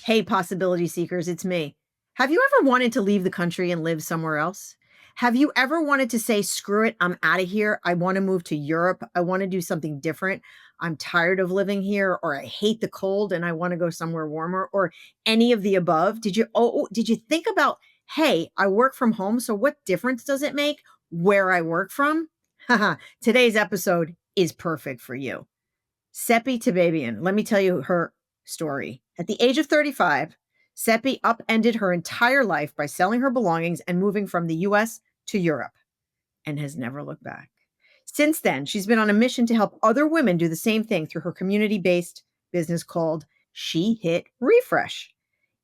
Hey, possibility seekers, it's me. Have you ever wanted to leave the country and live somewhere else? Have you ever wanted to say, screw it, I'm out of here. I want to move to Europe. I want to do something different. I'm tired of living here, or I hate the cold and I want to go somewhere warmer, or any of the above? Did you think about, hey, I work from home, so what difference does it make where I work from? Haha, today's episode is perfect for you. Cepee Tabibian, let me tell you her story. At the age of 35, Seppi upended her entire life by selling her belongings and moving from the US to Europe and has never looked back. Since then, she's been on a mission to help other women do the same thing through her community based business called She Hit Refresh.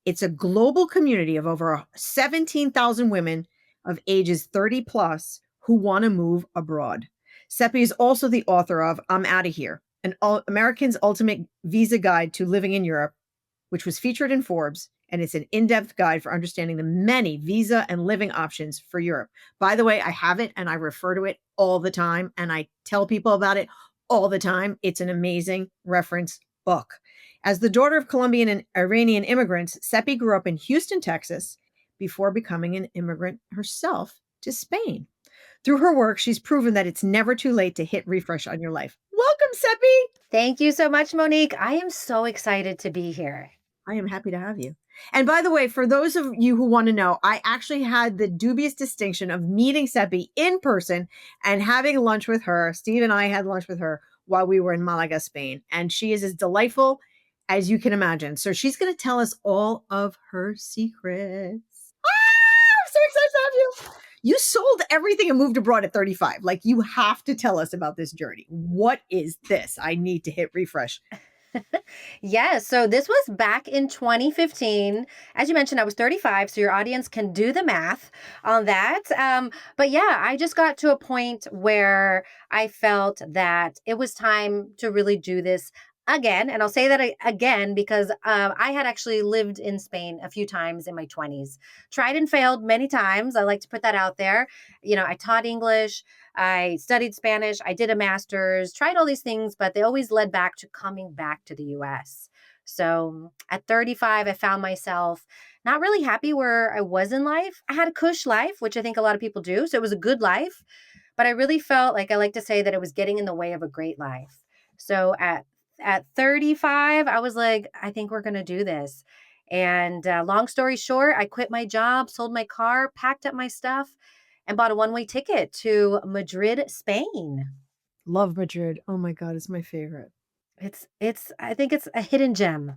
It's a global community of over 17,000 women of ages 30 plus who want to move abroad. Seppi is also the author of I'm Out of Here, American's Ultimate Visa Guide to Living in Europe, which was featured in Forbes. And it's an in depth guide for understanding the many visa and living options for Europe. By the way, I have it and I refer to it all the time and I tell people about it all the time. It's an amazing reference book. As the daughter of Colombian and Iranian immigrants, Seppi grew up in Houston, Texas, before becoming an immigrant herself to Spain. Through her work, she's proven that it's never too late to hit refresh on your life. Welcome, Seppi. Thank you so much, Monique. I am so excited to be here. I am happy to have you. And by the way, for those of you who want to know, I actually had the dubious distinction of meeting Seppi in person and having lunch with her. Steve and I had lunch with her while we were in Malaga, Spain. And she is as delightful as you can imagine. So she's going to tell us all of her secrets. I'm so excited to have you. You sold everything and moved abroad at 35. Like, you have to tell us about this journey. What is this? I need to hit refresh. Yes, so this was back in 2015. As you mentioned, I was 35, so your audience can do the math on that. But yeah, I just got to a point where I felt that it was time to really do this again. And I'll say that again because I had actually lived in Spain a few times in my 20s. Tried and failed many times. I like to put that out there. I taught English. I studied Spanish. I did a master's, tried all these things, but they always led back to coming back to the US. So at 35, I found myself not really happy where I was in life. I had a cush life, which I think a lot of people do. So it was a good life, but I really felt like I like to say that it was getting in the way of a great life. So at 35, I was like, I think we're going to do this. And long story short, I quit my job, sold my car, packed up my stuff, and bought a one-way ticket to Madrid, Spain. Love Madrid. Oh my God, it's my favorite. I think it's a hidden gem.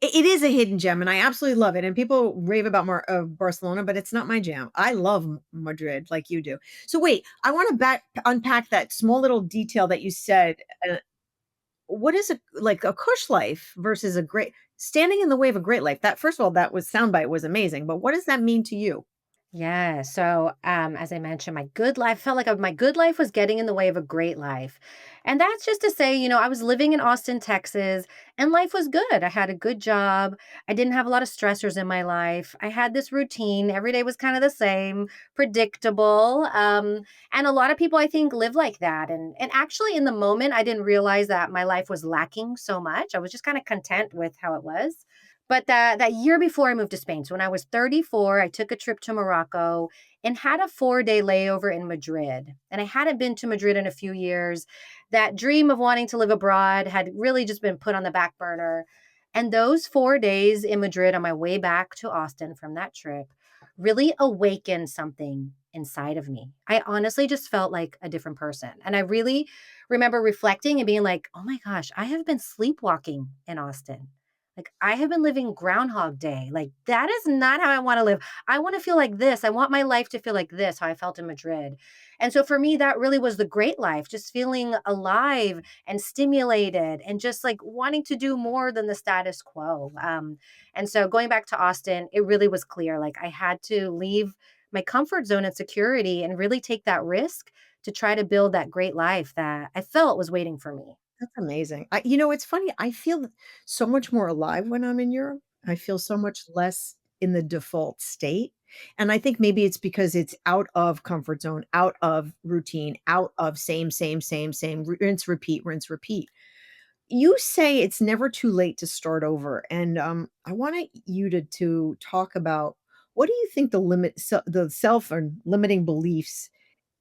It is a hidden gem, and I absolutely love it. And people rave about Barcelona, but it's not my jam. I love Madrid like you do. So wait, I want to unpack that small little detail that you said. What is a cush life versus a great standing in the way of a great life? That first of all, that was soundbite was amazing, but what does that mean to you? Yeah. So, as I mentioned, my good life felt like my good life was getting in the way of a great life. And that's just to say, I was living in Austin, Texas, and life was good. I had a good job. I didn't have a lot of stressors in my life. I had this routine. Every day was kind of the same, predictable. And a lot of people, I think, live like that. And actually, in the moment, I didn't realize that my life was lacking so much. I was just kind of content with how it was. But that year before I moved to Spain, so when I was 34, I took a trip to Morocco and had a 4-day layover in Madrid. And I hadn't been to Madrid in a few years. That dream of wanting to live abroad had really just been put on the back burner. And those 4 days in Madrid on my way back to Austin from that trip really awakened something inside of me. I honestly just felt like a different person. And I really remember reflecting and being like, oh my gosh, I have been sleepwalking in Austin. Like, I have been living Groundhog Day. Like, that is not how I want to live. I want to feel like this. I want my life to feel like this, how I felt in Madrid. And so for me, that really was the great life, just feeling alive and stimulated and just like wanting to do more than the status quo. And so going back to Austin, it really was clear like I had to leave my comfort zone and security and really take that risk to try to build that great life that I felt was waiting for me. That's amazing. It's funny. I feel so much more alive when I'm in Europe. I feel so much less in the default state. And I think maybe it's because it's out of comfort zone, out of routine, out of same, rinse, repeat, rinse, repeat. You say it's never too late to start over, and, I wanted you to talk about what do you think the self or limiting beliefs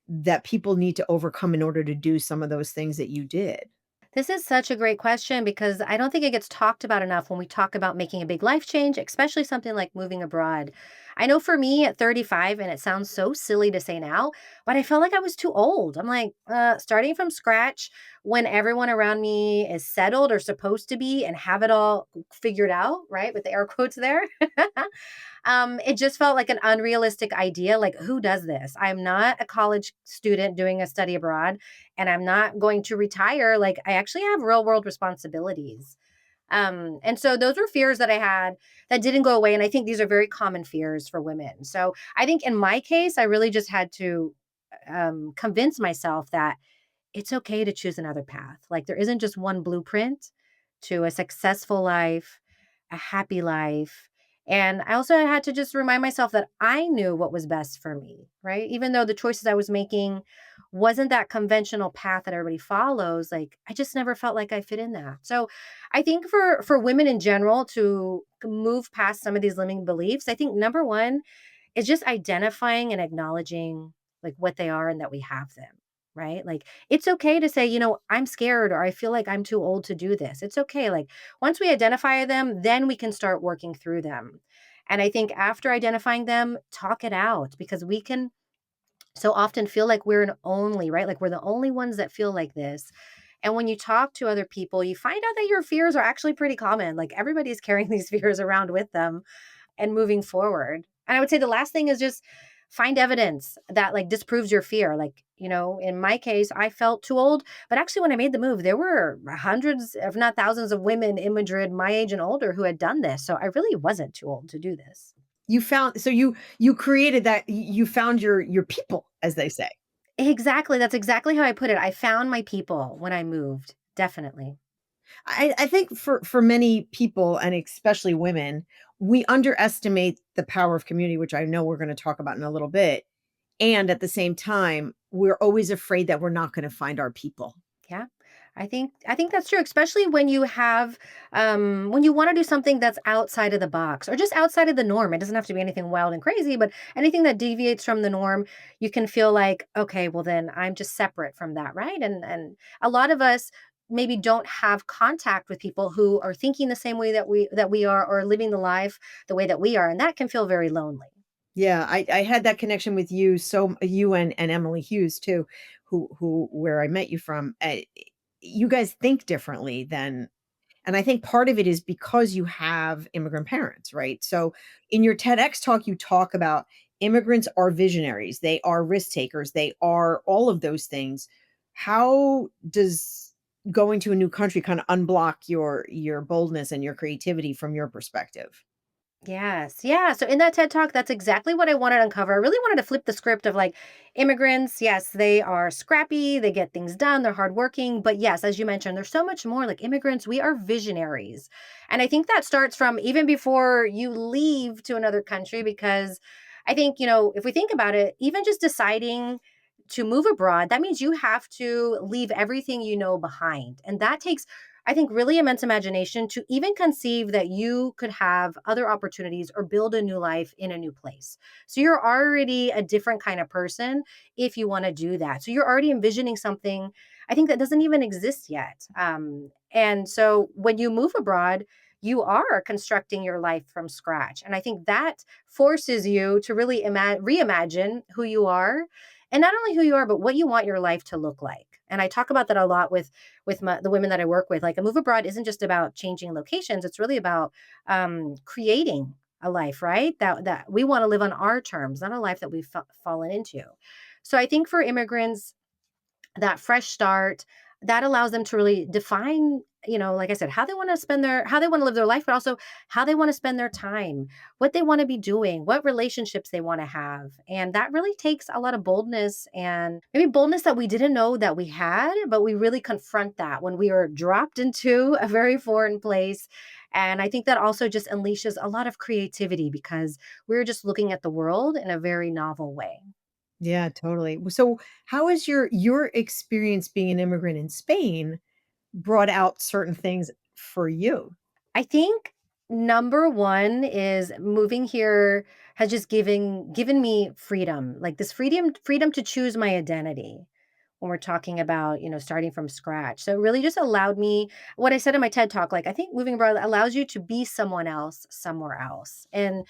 that people need to overcome in order to do some of those things that you did? This is such a great question because I don't think it gets talked about enough when we talk about making a big life change, especially something like moving abroad. I know for me at 35, and it sounds so silly to say now, but I felt like I was too old. I'm like, starting from scratch when everyone around me is settled or supposed to be and have it all figured out, right? With the air quotes there. It just felt like an unrealistic idea. Like, who does this? I'm not a college student doing a study abroad, and I'm not going to retire. Like, I actually have real world responsibilities. And so those were fears that I had that didn't go away. And I think these are very common fears for women. So I think in my case, I really just had to convince myself that it's okay to choose another path. Like there isn't just one blueprint to a successful life, a happy life. And I also had to just remind myself that I knew what was best for me, right? Even though the choices I was making wasn't that conventional path that everybody follows, like I just never felt like I fit in that. So I think for women in general to move past some of these limiting beliefs, I think number one is just identifying and acknowledging like what they are and that we have them, right? Like it's okay to say, I'm scared or I feel like I'm too old to do this. It's okay. Like once we identify them, then we can start working through them. And I think after identifying them, talk it out because we can so often feel like we're an only, right? Like we're the only ones that feel like this. And when you talk to other people, you find out that your fears are actually pretty common. Like everybody's carrying these fears around with them and moving forward. And I would say the last thing is just find evidence that like disproves your fear. Like, in my case, I felt too old, but actually when I made the move, there were hundreds, if not thousands of women in Madrid, my age and older who had done this. So I really wasn't too old to do this. You found so you created that you found your people, as they say. Exactly. That's exactly how I put it. I found my people when I moved. Definitely. I think for many people, and especially women, we underestimate the power of community, which I know we're gonna talk about in a little bit, and at the same time, we're always afraid that we're not gonna find our people. Yeah. I think that's true, especially when you have when you want to do something that's outside of the box or just outside of the norm. It doesn't have to be anything wild and crazy, but anything that deviates from the norm, you can feel like, okay, well then I'm just separate from that, right? And a lot of us maybe don't have contact with people who are thinking the same way that we are or living the life the way that we are, and that can feel very lonely. Yeah, I had that connection with you, so you and Emily Hughes too, who where I met you from. You guys think differently than and I think part of it is because you have immigrant parents, right? So in your TEDx talk, you talk about immigrants are visionaries, they are risk takers, they are all of those things. How does going to a new country kind of unblock your boldness and your creativity from your perspective? Yes. Yeah. So in that TED talk, that's exactly what I wanted to uncover. I really wanted to flip the script of like immigrants. Yes, they are scrappy. They get things done. They're hardworking. But yes, as you mentioned, there's so much more like immigrants. We are visionaries. And I think that starts from even before you leave to another country, because I think, if we think about it, even just deciding to move abroad, that means you have to leave everything you know behind. And that takes I think really immense imagination to even conceive that you could have other opportunities or build a new life in a new place. So you're already a different kind of person if you want to do that. So you're already envisioning something I think that doesn't even exist yet. And so when you move abroad, you are constructing your life from scratch. And I think that forces you to really reimagine who you are and not only who you are, but what you want your life to look like. And I talk about that a lot with the women that I work with. Like a move abroad isn't just about changing locations; it's really about creating a life, right? That we want to live on our terms, not a life that we've fallen into. So I think for immigrants, that fresh start that allows them to really define, like I said, how they want to live their life, but also how they want to spend their time, what they want to be doing, what relationships they want to have. And that really takes a lot of boldness, and maybe boldness that we didn't know that we had, but we really confront that when we are dropped into a very foreign place. And I think that also just unleashes a lot of creativity because we're just looking at the world in a very novel way. Yeah, totally. So how is your experience being an immigrant in Spain brought out certain things for you? I think number 1 is moving here has just given me freedom, like this freedom to choose my identity when we're talking about, starting from scratch. So it really just allowed me what I said in my TED talk, like I think moving abroad allows you to be someone else somewhere else. And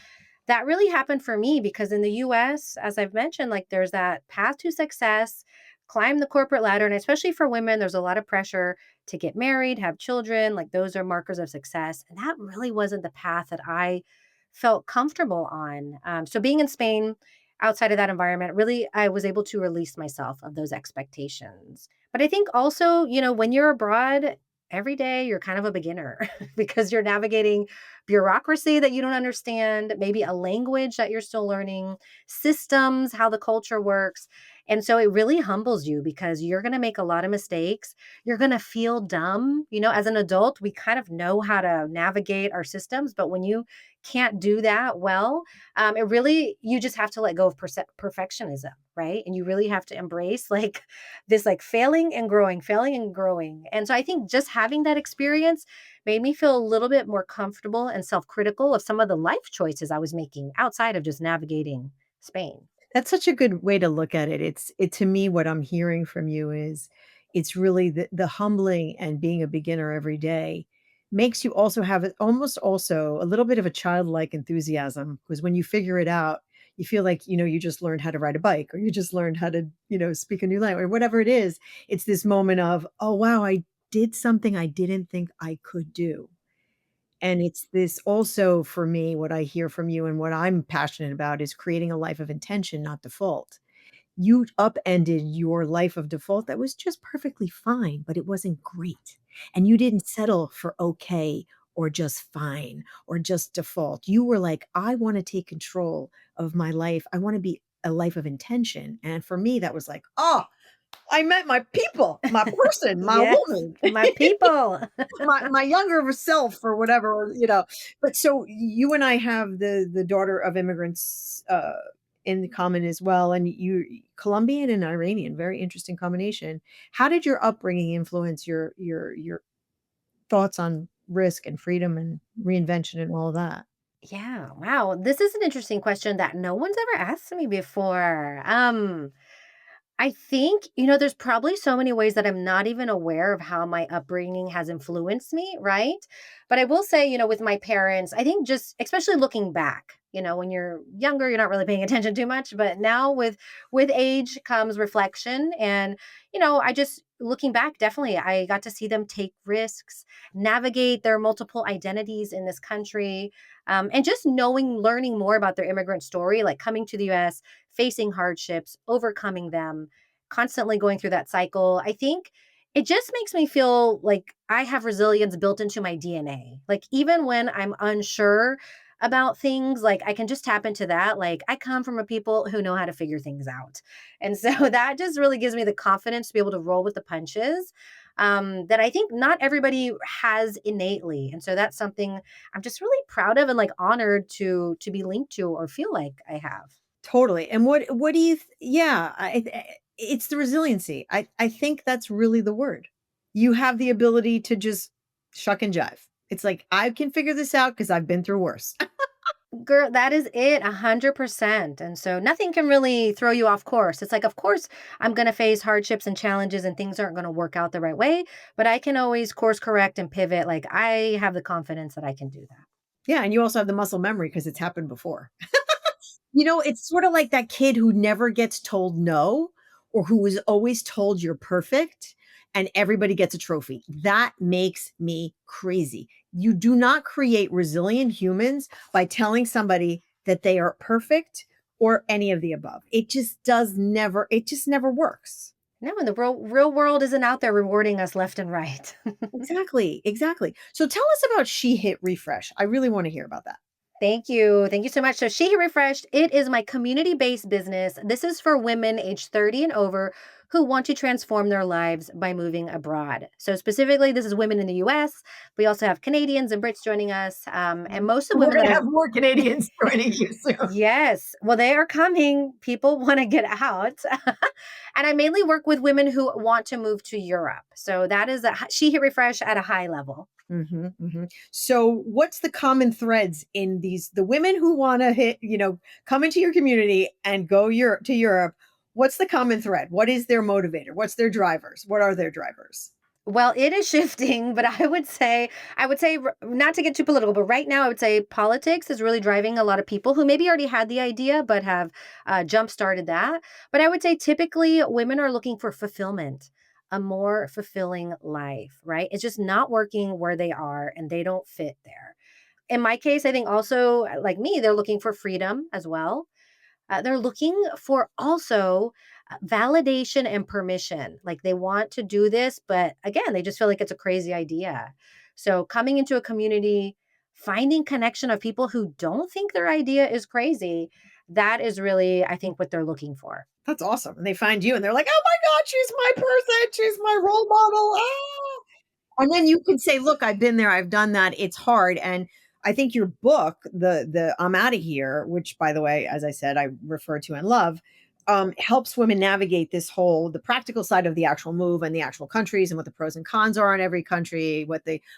that really happened for me because in the US, as I've mentioned, like there's that path to success, climb the corporate ladder. And especially for women, there's a lot of pressure to get married, have children. Like those are markers of success. And that really wasn't the path that I felt comfortable on. So being in Spain, outside of that environment, really, I was able to release myself of those expectations. But I think also, when you're abroad, every day you're kind of a beginner because you're navigating bureaucracy that you don't understand, maybe a language that you're still learning, systems, how the culture works. And so it really humbles you because you're going to make a lot of mistakes. You're going to feel dumb. As an adult, we kind of know how to navigate our systems, but when you can't do that well, it really, you just have to let go of perfectionism, right? And you really have to embrace like this, like failing and growing, failing and growing. And so I think just having that experience made me feel a little bit more comfortable and self critical of some of the life choices I was making outside of just navigating Spain. That's such a good way to look at it. To me, what I'm hearing from you is it's really the humbling and being a beginner every day makes you also have almost also a little bit of a childlike enthusiasm because when you figure it out, you feel like, you just learned how to ride a bike or you just learned how to, speak a new language or whatever it is. It's this moment of, oh, wow, I did something I didn't think I could do. And it's this also for me, what I hear from you and what I'm passionate about is creating a life of intention, not default. You upended your life of default that was just perfectly fine, but it wasn't great. And you didn't settle for okay or just fine or just default. You were like, I want to take control of my life. I want to be a life of intention. And for me, that was like, oh, I met my people, my person, my Yes, woman. my people. My younger self or whatever. But so you and I have the daughter of immigrants, in common as well, and you Colombian and Iranian, very interesting combination. How did your upbringing influence your thoughts on risk and freedom and reinvention and all of that? Yeah, wow. This is an interesting question that no one's ever asked me before. I think, there's probably so many ways that I'm not even aware of how my upbringing has influenced me, right? But I will say, with my parents, I think just especially looking back, when you're younger, you're not really paying attention too much, but now with age comes reflection and, I just looking back, definitely I got to see them take risks, navigate their multiple identities in this country, and just learning more about their immigrant story, like coming to the US, facing hardships, overcoming them, constantly going through that cycle. I think it just makes me feel like I have resilience built into my DNA. Like even when I'm unsure about things, like I can just tap into that. Like I come from a people who know how to figure things out. And so that just really gives me the confidence to be able to roll with the punches. That I think not everybody has innately. And so that's something I'm just really proud of and like honored to be linked to or feel like I have. Totally. And what do you yeah, it's the resiliency. I think that's really the word. You have the ability to just shuck and jive. It's like I can figure this out because I've been through worse. Girl, that is it, 100%. And so nothing can really throw you off course. It's like, of course, I'm going to face hardships and challenges and things aren't going to work out the right way, but I can always course correct and pivot. Like I have the confidence that I can do that. Yeah, and you also have the muscle memory because it's happened before. It's sort of like that kid who never gets told no or who is always told you're perfect and everybody gets a trophy. That makes me crazy. You do not create resilient humans by telling somebody that they are perfect or any of the above. It just never works. No, and the real world isn't out there rewarding us left and right. Exactly, exactly. So tell us about She Hit Refresh. I really want to hear about that. Thank you. Thank you so much. So She Refreshed, it is my community-based business. This is for women age 30 and over who want to transform their lives by moving abroad. So, specifically, this is women in the US. We also have Canadians and Brits joining us. And most of the We're women going that to are, have more Canadians joining you soon. yes, well, they are coming. People want to get out. And I mainly work with women who want to move to Europe. So, that is she hit refresh at a high level. So, what's the common threads in the women who want to come into your community and go Europe to Europe? What's the common thread? What is their motivator? What's their drivers? What are their drivers? Well, it is shifting, but I would say not to get too political, but right now I would say politics is really driving a lot of people who maybe already had the idea but have jump started that. But I would say typically women are looking for fulfillment, a more fulfilling life, right? It's just not working where they are and they don't fit there. In my case, I think also like me, they're looking for freedom as well. They're looking for also validation and permission. Like they want to do this, but again, they just feel like it's a crazy idea. So coming into a community, finding connection of people who don't think their idea is crazy, that is really, I think, what they're looking for. That's awesome. And they find you and they're like, "Oh my god, she's my person. She's my role model." Ah! And then you can say, "Look, I've been there. I've done that. It's hard." And I think your book, the I'm out of here, which by the way, as I said, I refer to and love, helps women navigate the practical side of the actual move and the actual countries and what the pros and cons are in every country.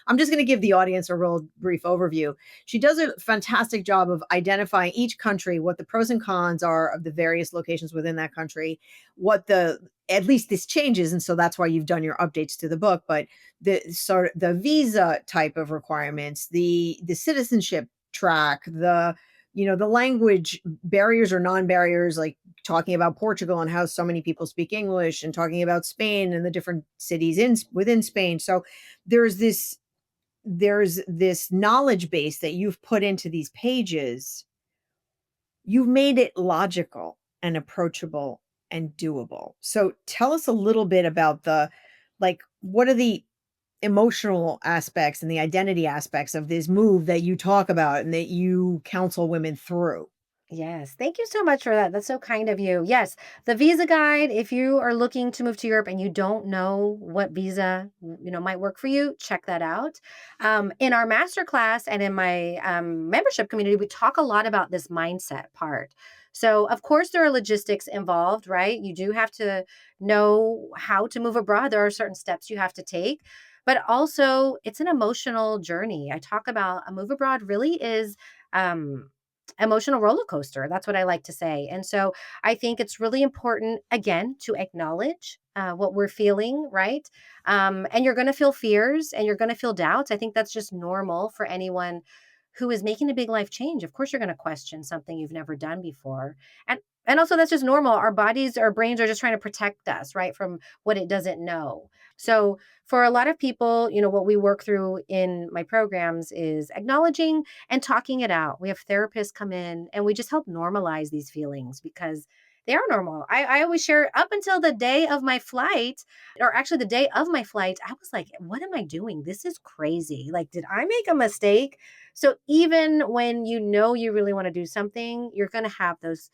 I'm just going to give the audience a real brief overview. She does a fantastic job of identifying each country, what the pros and cons are of the various locations within that country, what the at least this changes, and so that's why you've done your updates to the book. But the visa type of requirements, the citizenship track, the language barriers or non-barriers, like talking about Portugal and how so many people speak English, and talking about Spain and the different cities within Spain. So there's this there's this knowledge base that you've put into these pages. You've made it logical and approachable and doable. So tell us a little bit about what are the emotional aspects and the identity aspects of this move that you talk about and that you counsel women through? Yes. Thank you so much for that. That's so kind of you. Yes. The visa guide, if you are looking to move to Europe and you don't know what visa, might work for you, check that out. In our masterclass and in my membership community, we talk a lot about this mindset part. So, of course, there are logistics involved, right? You do have to know how to move abroad. There are certain steps you have to take, but also it's an emotional journey. I talk about a move abroad really is. Um, Emotional roller coaster. That's what I like to say. And so I think it's really important, again, to acknowledge what we're feeling, right? And you're going to feel fears and you're going to feel doubts. I think that's just normal for anyone who is making a big life change. Of course, you're going to question something you've never done before. And also that's just normal. Our bodies, our brains are just trying to protect us, right, from what it doesn't know. So for a lot of people, what we work through in my programs is acknowledging and talking it out. We have therapists come in and we just help normalize these feelings because they are normal. I always share up until the day of my flight, or actually the day of my flight, I was like, what am I doing? This is crazy. Like, did I make a mistake? So even when you really want to do something, you're going to have those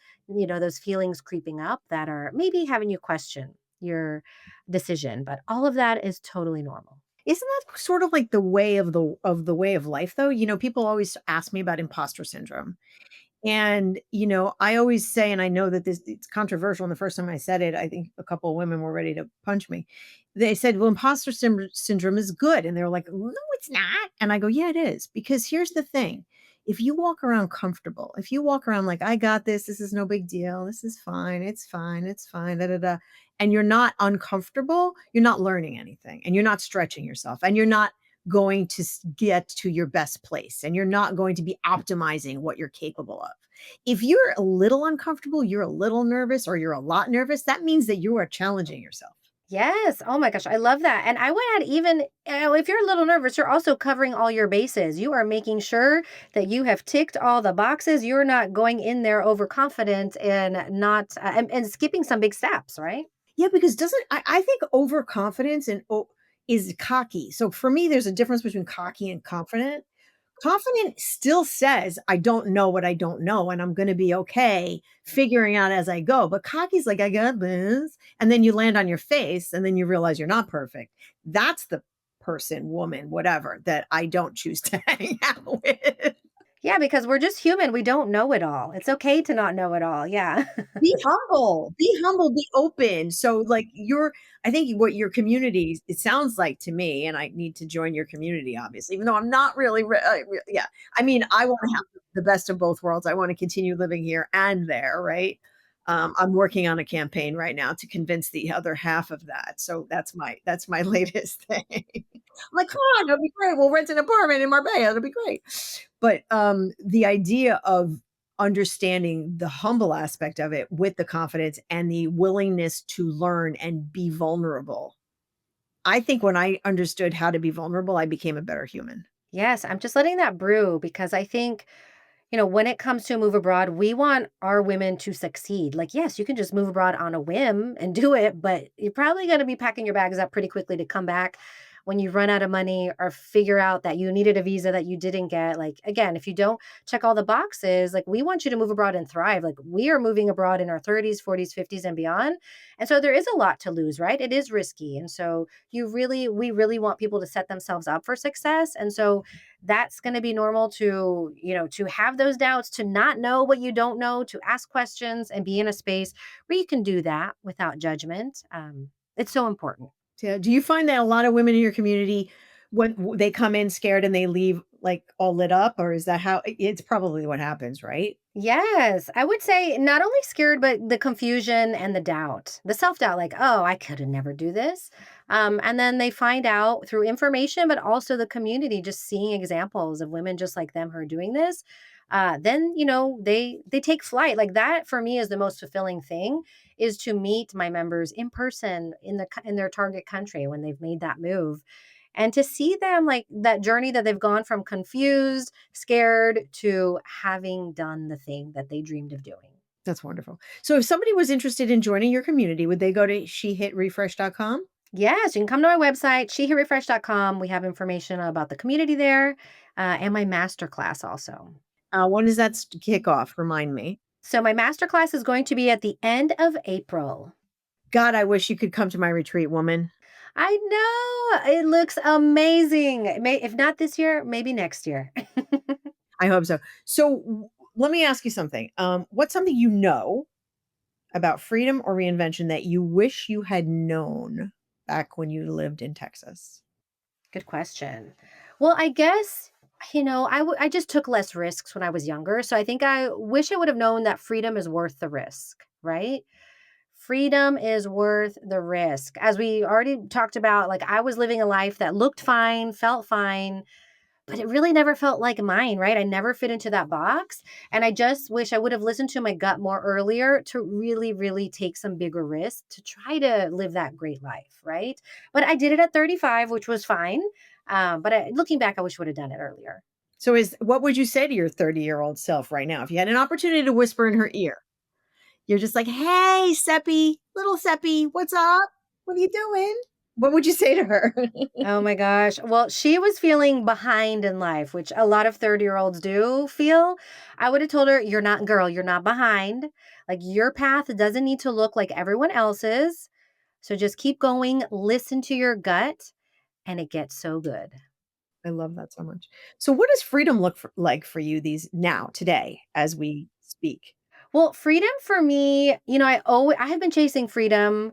feelings creeping up that are maybe having you question your decision. But all of that is totally normal. Isn't that sort of like the way of life though? People always ask me about imposter syndrome. And, I always say, and I know that it's controversial, and the first time I said it, I think a couple of women were ready to punch me. They said, "Well, imposter syndrome is good." And they were like, "No, it's not." And I go, "Yeah, it is." Because here's the thing. If you walk around comfortable, if you walk around like, "I got this is no big deal. This is fine. It's fine. It's fine." Da, da, da, and you're not uncomfortable, you're not learning anything and you're not stretching yourself and you're not going to get to your best place and you're not going to be optimizing what you're capable of. If you're a little uncomfortable, you're a little nervous, or you're a lot nervous, that means that you are challenging yourself. Yes. Oh my gosh. I love that. And I would add, even if you're a little nervous, you're also covering all your bases. You are making sure that you have ticked all the boxes. You're not going in there overconfident and not, and skipping some big steps, right? Yeah, because doesn't I think overconfidence is cocky. So for me, there's a difference between cocky and confident. Confident still says, "I don't know what I don't know, and I'm gonna be okay figuring out as I go." But cocky's like, "I got this," and then you land on your face, and then you realize you're not perfect. That's the person, woman, whatever, that I don't choose to hang out with. Yeah, because we're just human. We don't know it all. It's okay to not know it all. Yeah. Be humble, be open. So, like, I think what your community it sounds like to me, and I need to join your community, obviously, even though I'm not really, yeah. I mean, I want to have the best of both worlds. I want to continue living here and there, right? I'm working on a campaign right now to convince the other half of that. So that's my latest thing. I'm like, come on, it'll be great. We'll rent an apartment in Marbella. It'll be great. But the idea of understanding the humble aspect of it with the confidence and the willingness to learn and be vulnerable. I think when I understood how to be vulnerable, I became a better human. Yes, I'm just letting that brew because I think, when it comes to move abroad, we want our women to succeed. Like, yes, you can just move abroad on a whim and do it, but you're probably going to be packing your bags up pretty quickly to come back when you run out of money or figure out that you needed a visa that you didn't get. Like, again, if you don't check all the boxes, like, we want you to move abroad and thrive. Like, we are moving abroad in our 30s, 40s, 50s, and beyond. And so there is a lot to lose, right? It is risky. And so we really want people to set themselves up for success. And so that's going to be normal to, to have those doubts, to not know what you don't know, to ask questions and be in a space where you can do that without judgment. It's so important. Yeah. Do you find that a lot of women in your community, when they come in scared and they leave like all lit up, or is that how it's probably what happens, right? Yes, I would say not only scared, but the confusion and the doubt, the self doubt, like, oh, I could never do this. And then they find out through information, but also the community just seeing examples of women just like them who are doing this. Then they take flight. Like that for me is the most fulfilling thing is to meet my members in person in their target country when they've made that move and to see them like that journey that they've gone from confused, scared to having done the thing that they dreamed of doing. That's wonderful. So if somebody was interested in joining your community, would they go to shehitrefresh.com? Yes, you can come to my website, shehirefresh.com. We have information about the community there and my masterclass also. When does that kick off? Remind me. So, my masterclass is going to be at the end of April. God, I wish you could come to my retreat, woman. I know it looks amazing. If not this year, maybe next year. I hope so. So let me ask you something. What's something you know about freedom or reinvention that you wish you had known back when you lived in Texas? Good question. Well, I guess, I just took less risks when I was younger. So I think I wish I would have known that freedom is worth the risk, right? Freedom is worth the risk. As we already talked about, like I was living a life that looked fine, felt fine, but it really never felt like mine, right? I never fit into that box. And I just wish I would have listened to my gut more earlier to really, really take some bigger risks to try to live that great life, right? But I did it at 35, which was fine. Looking back, I wish I would have done it earlier. So is what would you say to your 30-year-old self right now if you had an opportunity to whisper in her ear? You're just like, "Hey, Seppi, little Seppi, what's up? What are you doing?" What would you say to her? Oh my gosh. Well, she was feeling behind in life, which a lot of 30-year-olds do feel. I would have told her, you're not, girl, you're not behind. Like your path doesn't need to look like everyone else's. So just keep going, listen to your gut, and it gets so good. I love that so much. So what does freedom like for you these now, today, as we speak? Well, freedom for me, I have been chasing freedom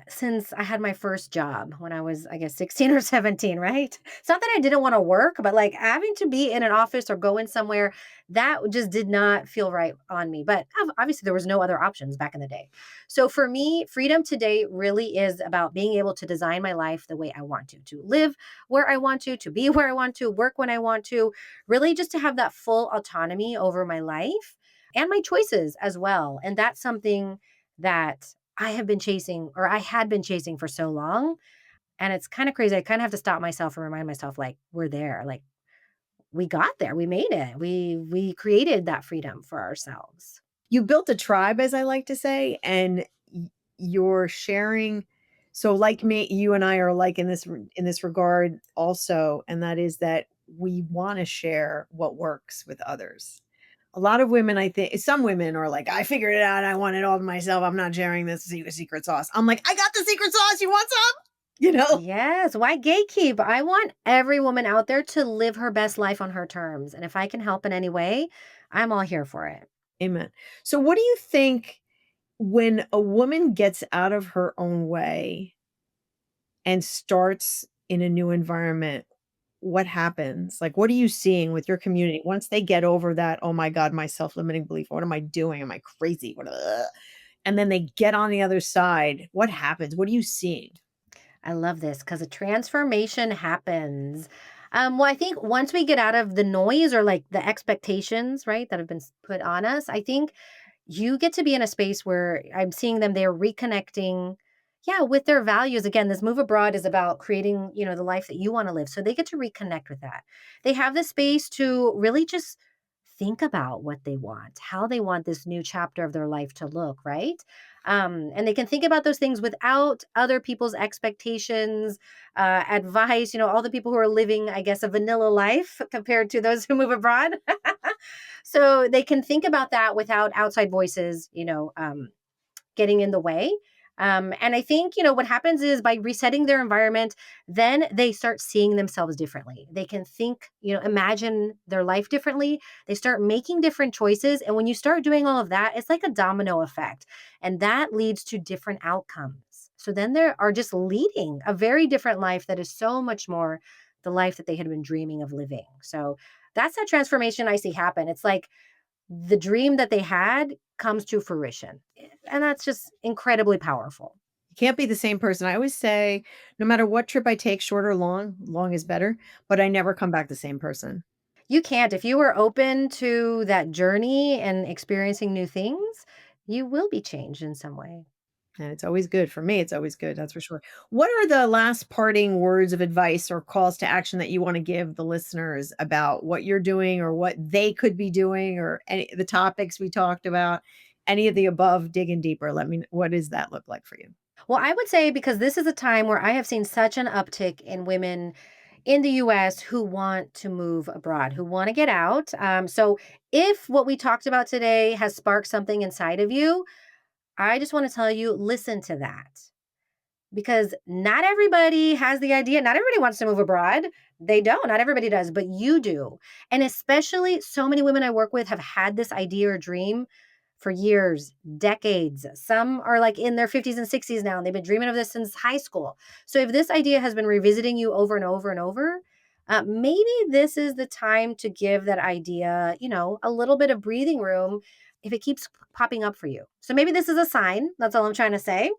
since I had my first job when I was, I guess, 16 or 17, right? It's not that I didn't want to work, but like having to be in an office or go in somewhere that just did not feel right on me. But obviously, there was no other options back in the day. So for me, freedom today really is about being able to design my life the way I want to live where I want to be where I want to, work when I want to, really just to have that full autonomy over my life and my choices as well. And that's something that I had been chasing for so long. And it's kind of crazy. I kind of have to stop myself and remind myself, like, we're there. Like, we got there. We made it. We created that freedom for ourselves. You built a tribe, as I like to say, and you're sharing. So, like me, you and I are like in this regard also, and that is that we want to share what works with others. A lot of women, I think, some women are like, I figured it out. I want it all to myself. I'm not sharing this secret sauce. I'm like, I got the secret sauce. You want some? You know? Yes, why gatekeep? I want every woman out there to live her best life on her terms. And if I can help in any way, I'm all here for it. Amen. So, what do you think when a woman gets out of her own way and starts in a new environment? What happens? Like, what are you seeing with your community once they get over that, oh my God, my self limiting belief? What am I doing? Am I crazy? And then they get on the other side. What happens? What are you seeing? I love this because a transformation happens. Well, I think once we get out of the noise or like the expectations, right, that have been put on us, I think you get to be in a space where I'm seeing them, they're reconnecting, yeah, with their values. Again, this move abroad is about creating, the life that you want to live. So they get to reconnect with that. They have the space to really just think about what they want, how they want this new chapter of their life to look, right? And they can think about those things without other people's expectations, advice, all the people who are living, I guess, a vanilla life compared to those who move abroad. So they can think about that without outside voices, getting in the way. And I think, what happens is by resetting their environment, then they start seeing themselves differently. They can think, imagine their life differently. They start making different choices. And when you start doing all of that, it's like a domino effect. And that leads to different outcomes. So then they are just leading a very different life that is so much more the life that they had been dreaming of living. So that's that transformation I see happen. It's like the dream that they had comes to fruition. And that's just incredibly powerful. You can't be the same person. I always say, no matter what trip I take, short or long, long is better, but I never come back the same person. You can't. If you are open to that journey and experiencing new things, you will be changed in some way. And it's always good for me. It's always good. That's for sure. What are the last parting words of advice or calls to action that you want to give the listeners about what you're doing or what they could be doing or any the topics we talked about? Any of the above, digging deeper. Let me what does that look like for you? Well, I would say because this is a time where I have seen such an uptick in women in the US who want to move abroad, who want to get out. So if what we talked about today has sparked something inside of you, I just want to tell you listen to that. Because not everybody has the idea. Not everybody wants to move abroad. They don't. Not everybody does, but you do. And especially so many women I work with have had this idea or dream for years, decades. Some are like in their 50s and 60s now, and they've been dreaming of this since high school. So if this idea has been revisiting you over and over and over, maybe this is the time to give that idea, a little bit of breathing room if it keeps popping up for you. So maybe this is a sign. That's all I'm trying to say.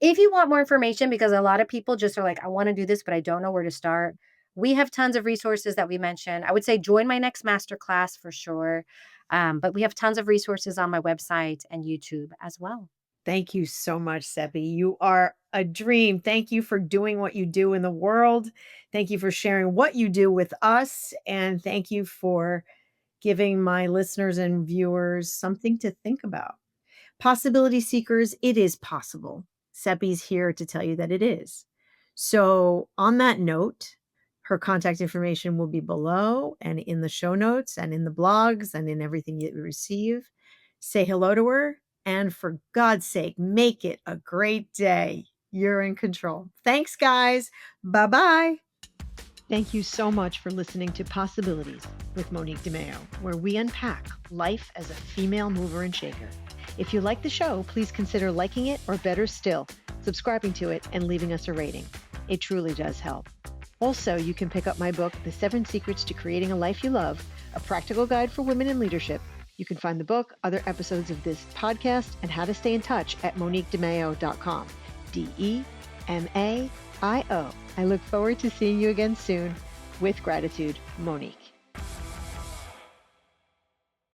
If you want more information, because a lot of people just are like, I want to do this, but I don't know where to start. We have tons of resources that we mentioned. I would say join my next masterclass for sure. But we have tons of resources on my website and YouTube as well. Thank you so much, Seppi. You are a dream. Thank you for doing what you do in the world. Thank you for sharing what you do with us. And thank you for giving my listeners and viewers something to think about. Possibility seekers, it is possible. Seppi's here to tell you that it is. So, on that note, her contact information will be below and in the show notes and in the blogs and in everything you receive. Say hello to her. And for God's sake, make it a great day. You're in control. Thanks, guys. Bye bye. Thank you so much for listening to Possibilities with Monique de Maio, where we unpack life as a female mover and shaker. If you like the show, please consider liking it or better still, subscribing to it and leaving us a rating. It truly does help. Also, you can pick up my book, The 7 Secrets to Creating a Life You Love, a practical guide for women in leadership. You can find the book, other episodes of this podcast, and how to stay in touch at moniquedemaio.com. DEMAIO. I look forward to seeing you again soon. With gratitude, Monique.